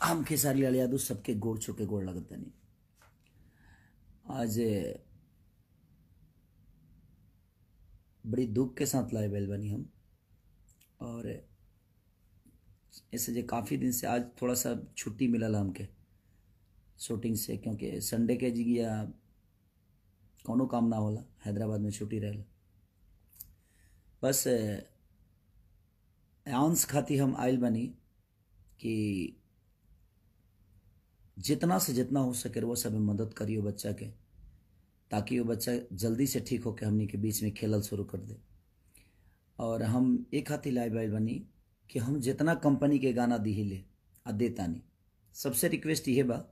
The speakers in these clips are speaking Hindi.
हम खेसारी लाल यादव सबके गोड़ छुके गोड़ लगता नहीं। आज बड़ी दुख के साथ लाए बैल बनी हम, और ऐसे जो काफ़ी दिन से आज थोड़ा सा छुट्टी मिलल हमके शूटिंग से, क्योंकि संडे के जी या कोनो काम ना होला, हैदराबाद में छुट्टी रहेला। बस आंस खाती हम आयल बनी कि जितना से जितना हो सके वो सब मदद करियो बच्चा के, ताकि वो बच्चा जल्दी से ठीक होकर हमनी के बीच में खेलल शुरू कर दे। और हम एक हाथी लाइव आयल बनी कि हम जितना कंपनी के गाना दी ले आ देता नहीं। सबसे रिक्वेस्ट ये बा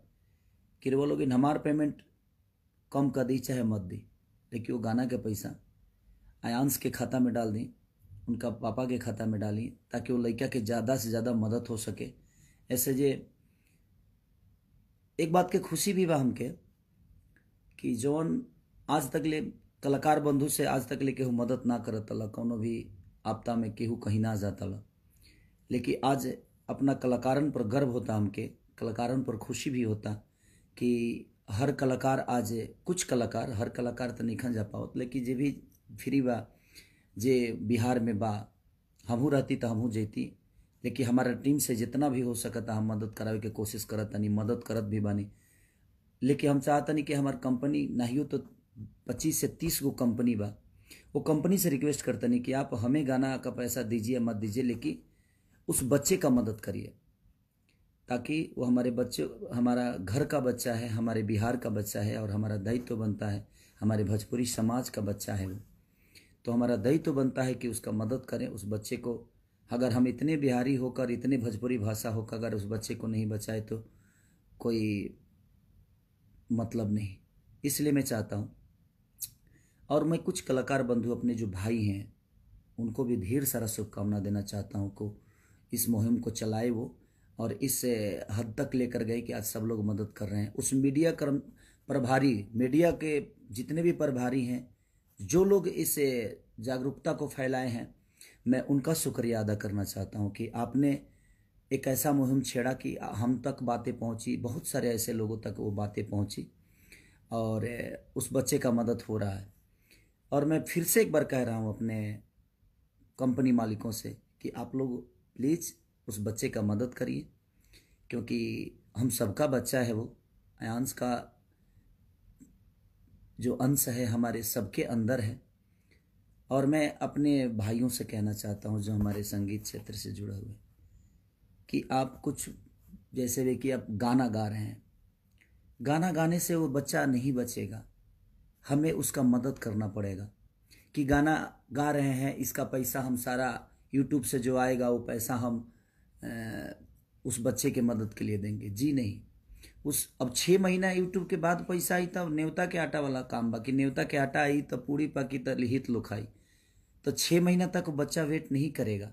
कि वो लोग हमार पेमेंट कम कर दी चाहे मत दी, लेकिन वो गाना के पैसा आयांश के खाता में डाल दी, उनका पापा के खाता में डाली, ताकि वो लड़का के ज़्यादा से ज़्यादा मदद हो सके। ऐसे जे एक बात के खुशी भी बा हमके कि जौन आज तक ले कलाकार बंधु से आज तक ले केहू मदद ना करत ला, कोनो भी आपदा में केहू कहीं ना जाता ला, लेकिन आज अपना कलाकारन पर गर्व होता, हमके कलाकारन पर खुशी भी होता कि हर कलाकार आज कुछ कलाकार, हर कलाकार तो नहीं जा पावत, लेकिन जे भी फ्री बा, जे बिहार में बा, हमहू रहती तो हमहू जैती, लेकिन हमारा टीम से जितना भी हो सकता हम मदद करावे के कोशिश करत तनी, मदद करत भी बानी। लेकिन हम चाहतनी कि हमार कंपनी नहीं हो तो 25 से 30 गो कंपनी बा, वो कंपनी से रिक्वेस्ट करतनी कि आप हमें गाना का पैसा दीजिए मत दीजिए, लेकिन उस बच्चे का मदद करिए, ताकि वो हमारे बच्चे, हमारा घर का बच्चा है, हमारे बिहार का बच्चा है, और हमारा दायित्व बनता है, हमारे भोजपुरी समाज का बच्चा है वो, तो हमारा दायित्व बनता है कि उसका मदद करें। उस बच्चे को अगर हम इतने बिहारी होकर, इतने भोजपुरी भाषा होकर अगर उस बच्चे को नहीं बचाए तो कोई मतलब नहीं। इसलिए मैं चाहता हूँ, और मैं कुछ कलाकार बंधु अपने जो भाई हैं उनको भी ढेर सारा शुभकामना देना चाहता हूँ को इस मुहिम को चलाए वो, और इस हद तक लेकर गए कि आज सब लोग मदद कर रहे हैं। उस मीडिया कर्म प्रभारी, मीडिया के जितने भी प्रभारी हैं, जो लोग इस जागरूकता को फैलाए हैं, मैं उनका शुक्रिया अदा करना चाहता हूं कि आपने एक ऐसा मुहिम छेड़ा कि हम तक बातें पहुंची, बहुत सारे ऐसे लोगों तक वो बातें पहुंची, और उस बच्चे का मदद हो रहा है। और मैं फिर से एक बार कह रहा हूं अपने कंपनी मालिकों से कि आप लोग प्लीज़ उस बच्चे का मदद करिए, क्योंकि हम सबका बच्चा है वो, आयांश का जो अंश है हमारे सबके अंदर है। और मैं अपने भाइयों से कहना चाहता हूं जो हमारे संगीत क्षेत्र से जुड़े हुए, कि आप कुछ जैसे वे कि आप गाना गा रहे हैं, गाना गाने से वो बच्चा नहीं बचेगा, हमें उसका मदद करना पड़ेगा। कि गाना गा रहे हैं, इसका पैसा हम सारा यूट्यूब से जो आएगा वो पैसा हम उस बच्चे के मदद के लिए देंगे, जी नहीं। उस अब 6 महीना यूट्यूब के बाद पैसा आई तब न्योता के आटा वाला काम, बाकी न्योता के आटा आई तब पूरी पकी तो लिहित लो खाई, तो 6 महीना तक बच्चा वेट नहीं करेगा,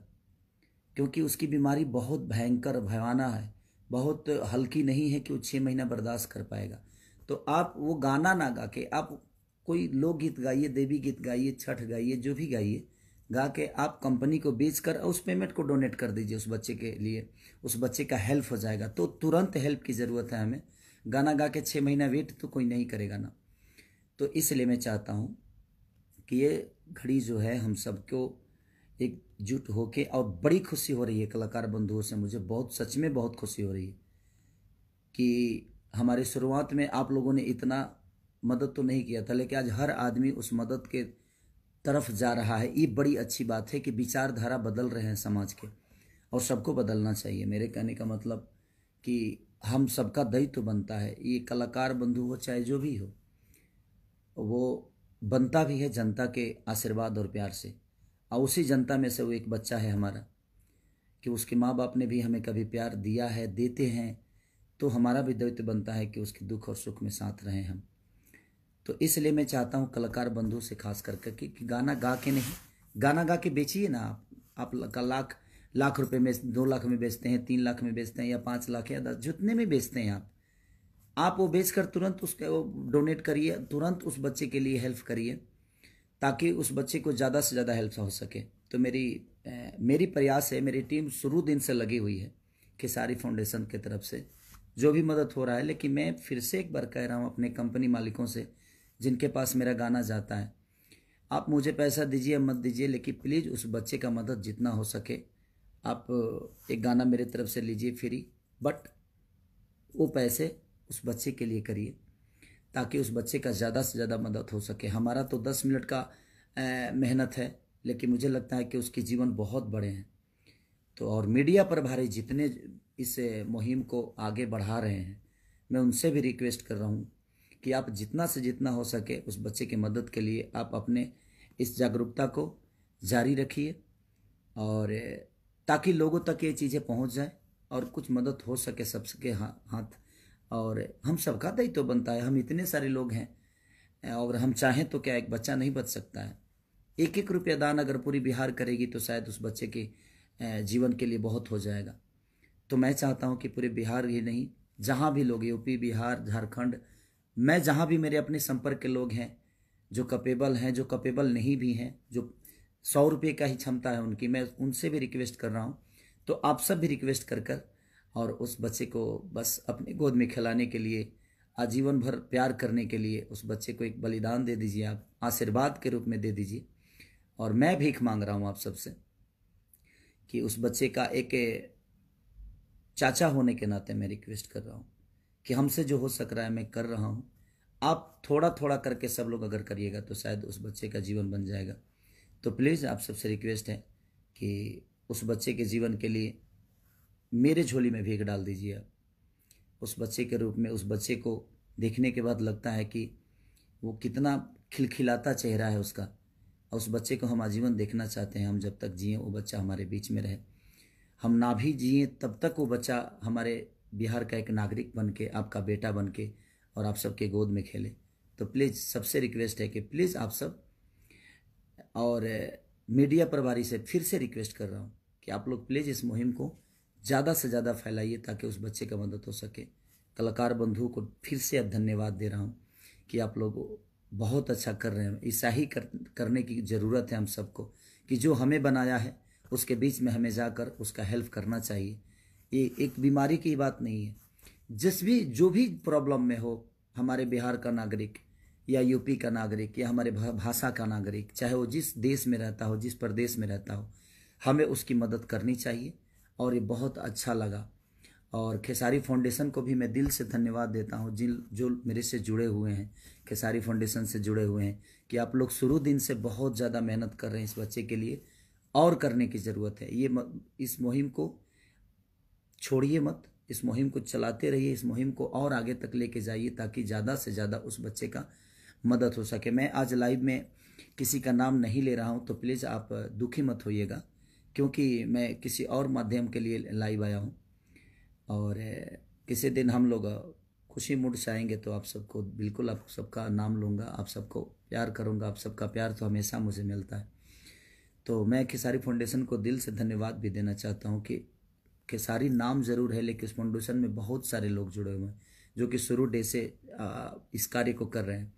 क्योंकि उसकी बीमारी बहुत भयंकर भयावना है, बहुत हल्की नहीं है कि वो 6 महीना बर्दाश्त कर पाएगा। तो आप वो गाना ना गा के आप कोई लोकगीत गाइए, देवी गीत गाइए, छठ गाइए, जो भी गाइए, गा के आप कंपनी को बेचकर उस पेमेंट को डोनेट कर दीजिए उस बच्चे के लिए, उस बच्चे का हेल्प हो जाएगा। तो तुरंत हेल्प की ज़रूरत है हमें, गाना गा के 6 महीना वेट तो कोई नहीं करेगा ना। तो इसलिए मैं चाहता हूँ कि ये घड़ी जो है हम सबको एकजुट होके, और बड़ी खुशी हो रही है कलाकार बंधुओं से, मुझे बहुत सच में बहुत खुशी हो रही है कि हमारे शुरुआत में आप लोगों ने इतना मदद तो नहीं किया था, लेकिन आज हर आदमी उस मदद के तरफ जा रहा है। ये बड़ी अच्छी बात है कि विचारधारा बदल रहे हैं समाज के, और सबको बदलना चाहिए। मेरे कहने का मतलब कि हम सबका दायित्व बनता है, ये कलाकार बंधु हो चाहे जो भी हो, वो बनता भी है जनता के आशीर्वाद और प्यार से, और उसी जनता में से वो एक बच्चा है हमारा, कि उसके माँ बाप ने भी हमें कभी प्यार दिया है, देते हैं, तो हमारा भी दायित्व बनता है कि उसके दुख और सुख में साथ रहें हम। तो इसलिए मैं चाहता हूँ कलाकार बंधु से खास करके कि गाना गा के नहीं, गाना गा के बेचिए ना आप लाख रुपए में, 2 लाख में बेचते हैं, 3 लाख में बेचते हैं, या 5 लाख या 10, जितने में बेचते हैं आप वो बेचकर तुरंत उसके वो डोनेट करिए, तुरंत उस बच्चे के लिए हेल्प करिए, ताकि उस बच्चे को ज़्यादा से ज़्यादा हेल्प हो सके। तो मेरी प्रयास है, मेरी टीम शुरू दिन से लगी हुई है खेसारी फाउंडेशन की तरफ से जो भी मदद हो रहा है। लेकिन मैं फिर से एक बार कह रहा हूँ अपने कंपनी मालिकों से जिनके पास मेरा गाना जाता है, आप मुझे पैसा दीजिए मत दीजिए, लेकिन प्लीज़ उस बच्चे का मदद जितना हो सके आप एक गाना मेरे तरफ से लीजिए फ्री, बट वो पैसे उस बच्चे के लिए करिए ताकि उस बच्चे का ज़्यादा से ज़्यादा मदद हो सके। हमारा तो 10 मिनट का मेहनत है, लेकिन मुझे लगता है कि उसके जीवन बहुत बड़े हैं। तो और मीडिया प्रभारी जितने इस मुहिम को आगे बढ़ा रहे हैं, मैं उनसे भी रिक्वेस्ट कर रहा हूँ कि आप जितना से जितना हो सके उस बच्चे की मदद के लिए आप अपने इस जागरूकता को जारी रखिए, और ताकि लोगों तक ये चीज़ें पहुँच जाए और कुछ मदद हो सके सबके हाथ। और हम सबका दायित्व तो बनता है, हम इतने सारे लोग हैं और हम चाहें तो क्या एक बच्चा नहीं बच सकता है। 1-1 रुपया दान अगर पूरी बिहार करेगी तो शायद उस बच्चे के जीवन के लिए बहुत हो जाएगा। तो मैं चाहता हूं कि पूरे बिहार ही नहीं, जहां भी लोग, यूपी, बिहार, झारखंड, मैं जहां भी मेरे अपने संपर्क के लोग हैं जो कैपेबल हैं, जो कैपेबल नहीं भी हैं, जो 100 रुपये का ही क्षमता है उनकी, मैं उनसे भी रिक्वेस्ट कर रहा हूँ। तो आप सब भी रिक्वेस्ट कर और उस बच्चे को बस अपने गोद में खिलाने के लिए, आजीवन भर प्यार करने के लिए उस बच्चे को एक बलिदान दे दीजिए, आप आशीर्वाद के रूप में दे दीजिए। और मैं भीख मांग रहा हूँ आप सबसे कि उस बच्चे का एक चाचा होने के नाते मैं रिक्वेस्ट कर रहा हूँ कि हमसे जो हो सक रहा है मैं कर रहा हूँ। आप थोड़ा थोड़ा करके सब लोग अगर करिएगा तो शायद उस बच्चे का जीवन बन जाएगा। तो प्लीज़ आप सबसे रिक्वेस्ट है कि उस बच्चे के जीवन के लिए मेरे झोली में भीख डाल दीजिए आप। उस बच्चे के रूप में उस बच्चे को देखने के बाद लगता है कि वो कितना खिलखिलाता चेहरा है उसका, और उस बच्चे को हम आजीवन देखना चाहते हैं। हम जब तक जिए वो बच्चा हमारे बीच में रहे, हम ना भी जिए तब तक वो बच्चा हमारे बिहार का एक नागरिक बन के, आपका बेटा बन के और आप सबके गोद में खेले। तो प्लीज़ सबसे रिक्वेस्ट है कि प्लीज़ आप सब, और मीडिया प्रभारी से फिर से रिक्वेस्ट कर रहा हूँ कि आप लोग प्लीज़ इस मुहिम को ज़्यादा से ज़्यादा फैलाइए ताकि उस बच्चे का मदद हो सके। कलाकार बंधुओं को फिर से अब धन्यवाद दे रहा हूँ कि आप लोग बहुत अच्छा कर रहे हैं। ऐसा ही करने की ज़रूरत है हम सबको कि जो हमें बनाया है उसके बीच में हमें जाकर उसका हेल्प करना चाहिए। ये एक बीमारी की बात नहीं है, जो भी प्रॉब्लम में हो, हमारे बिहार का नागरिक या यूपी का नागरिक या हमारे भाषा का नागरिक, चाहे वो जिस देश में रहता हो, जिस प्रदेश में रहता हो, हमें उसकी मदद करनी चाहिए। और ये बहुत अच्छा लगा। और खेसारी फाउंडेशन को भी मैं दिल से धन्यवाद देता हूँ जो मेरे से जुड़े हुए हैं, खेसारी फाउंडेशन से जुड़े हुए हैं, कि आप लोग शुरू दिन से बहुत ज़्यादा मेहनत कर रहे हैं इस बच्चे के लिए, और करने की ज़रूरत है। इस मुहिम को छोड़िए मत, इस मुहिम को चलाते रहिए, इस मुहिम को और आगे तक लेके जाइए ताकि ज़्यादा से ज़्यादा उस बच्चे का मदद हो सके। मैं आज लाइव में किसी का नाम नहीं ले रहा हूँ, तो प्लीज़ आप दुखी मत होइएगा, क्योंकि मैं किसी और माध्यम के लिए लाइव आया हूँ। और किसी दिन हम लोग खुशी मूड से आएंगे तो आप सबको बिल्कुल, आप सबका नाम लूँगा, आप सबको प्यार करूँगा। आप सबका प्यार तो हमेशा मुझे मिलता है। तो मैं खेसारी फाउंडेशन को दिल से धन्यवाद भी देना चाहता हूँ कि खेसारी नाम ज़रूर है, लेकिन इस फाउंडेशन में बहुत सारे लोग जुड़े हुए हैं जो कि शुरू डे से इस कार्य को कर रहे हैं।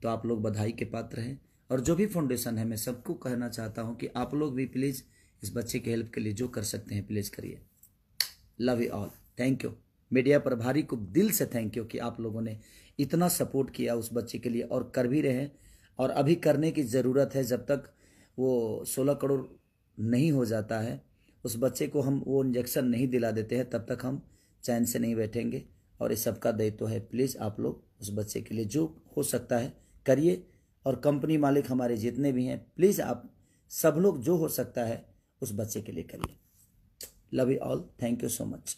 तो आप लोग बधाई के पात्र हैं। और जो भी फाउंडेशन है, मैं सबको कहना चाहता हूँ कि आप लोग भी प्लीज़ इस बच्चे के हेल्प के लिए जो कर सकते हैं प्लीज़ करिए। Love you all, thank you. Media प्रभारी को दिल से थैंक यू कि आप लोगों ने इतना सपोर्ट किया उस बच्चे के लिए, और कर भी रहे हैं, और अभी करने की ज़रूरत है। जब तक वो 16 करोड़ नहीं हो जाता है, उस बच्चे को हम वो इंजेक्शन नहीं दिला देते हैं, तब तक हम चैन से नहीं बैठेंगे। और इस सबका दायित्व है, प्लीज़ आप लोग उस बच्चे के लिए जो हो सकता है करिए। और कंपनी मालिक हमारे जितने भी हैं, प्लीज़ आप सब लोग जो हो सकता है उस बच्चे के लिए करिए। Love you all, thank you so much.